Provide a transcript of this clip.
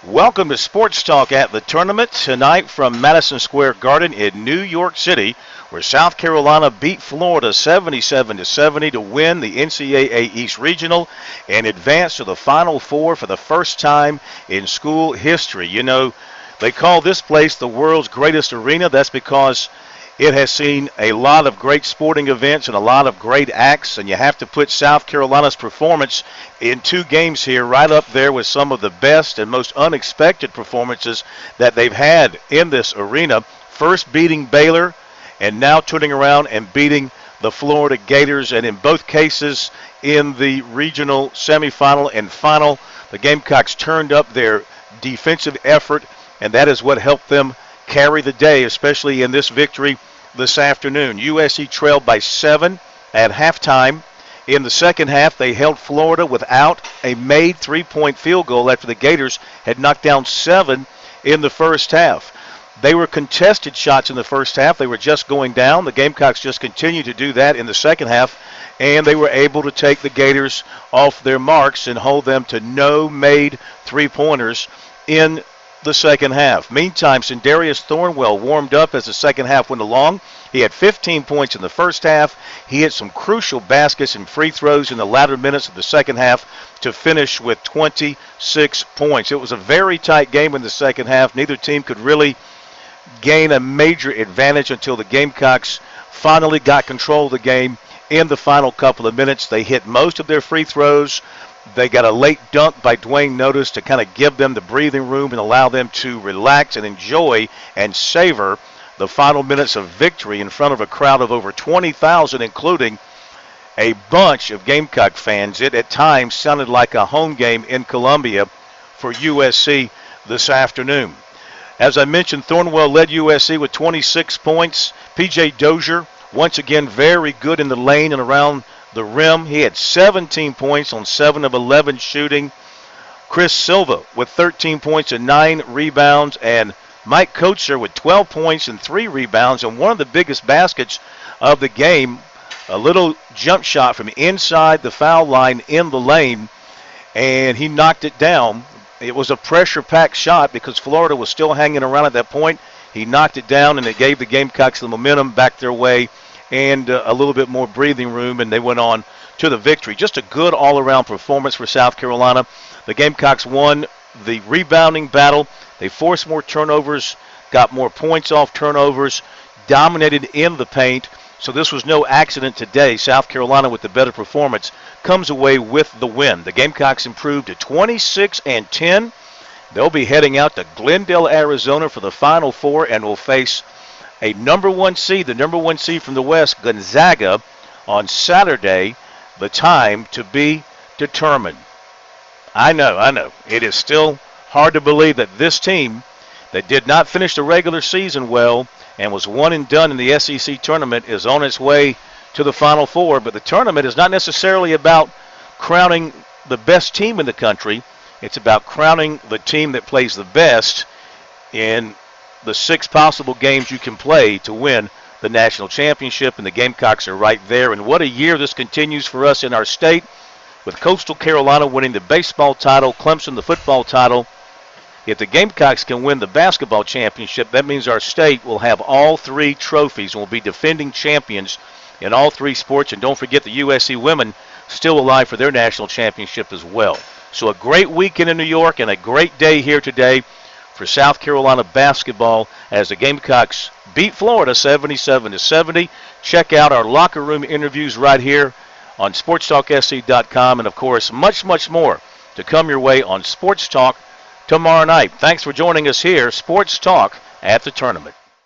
Welcome to Sports Talk at the tournament tonight from Madison Square Garden in New York City, where South Carolina beat Florida 77-70 to win the NCAA East Regional and advance to the Final Four for the first time in school history. You know, they call this place the world's greatest arena. That's because it has seen a lot of great sporting events and a lot of great acts, and you have to put South Carolina's performance in two games here right up there with some of the best and most unexpected performances that they've had in this arena. First beating Baylor and now turning around and beating the Florida Gators, and in both cases in the regional semifinal and final, the Gamecocks turned up their defensive effort, and that is what helped them carry the day, especially in this victory this afternoon. USC trailed by 7 at halftime. In the second half, they held Florida without a made three-point field goal after the Gators had knocked down 7 in the first half. They were contested shots in the first half. They were just going down. The Gamecocks just continued to do that in the second half, and they were able to take the Gators off their marks and hold them to no made three-pointers in the second half. Meantime, Sindarius Thornwell warmed up as the second half went along. He had 15 points in the first half. He hit some crucial baskets and free throws in the latter minutes of the second half to finish with 26 points. It was a very tight game in the second half. Neither team could really gain a major advantage until the Gamecocks finally got control of the game in the final couple of minutes. They hit most of their free throws. They got a late dunk by Dwayne Notice to kind of give them the breathing room and allow them to relax and enjoy and savor the final minutes of victory in front of a crowd of over 20,000, including a bunch of Gamecock fans. It at times sounded like a home game in Columbia for USC this afternoon. As I mentioned, Thornwell led USC with 26 points. P.J. Dozier, once again, very good in the lane and around the rim. He had 17 points on 7 of 11 shooting. Chris Silva with 13 points and 9 rebounds, and Mike Koetzer with 12 points and 3 rebounds, and one of the biggest baskets of the game, a little jump shot from inside the foul line in the lane, and he knocked it down. It was a pressure-packed shot because Florida was still hanging around at that point. He knocked it down, and it gave the Gamecocks the momentum back their way and a little bit more breathing room, and they went on to the victory. Just a good all-around performance for South Carolina. The Gamecocks won the rebounding battle. They forced more turnovers, got more points off turnovers, dominated in the paint. So this was no accident today. South Carolina, with the better performance, comes away with the win. The Gamecocks improved to 26-10. They'll be heading out to Glendale, Arizona for the Final Four and will face a number 1 seed, the number 1 seed from the West, Gonzaga, on Saturday. The time to be determined. I know. It is still hard to believe that this team that did not finish the regular season well and was one and done in the SEC tournament is on its way to the Final Four. But the tournament is not necessarily about crowning the best team in the country. It's about crowning the team that plays the best in the 6 possible games you can play to win the national championship, and the Gamecocks are right there. And what a year this continues for us in our state, with Coastal Carolina winning the baseball title, Clemson the football title. If the Gamecocks can win the basketball championship, that means our state will have all 3 trophies and will be defending champions in all 3 sports. And don't forget the USC women still alive for their national championship as well. So a great weekend in New York and a great day here today for South Carolina basketball as the Gamecocks beat Florida 77-70. Check out our locker room interviews right here on SportsTalkSC.com, and of course much more to come your way on Sports Talk tomorrow night. Thanks for joining us here, Sports Talk at the tournament.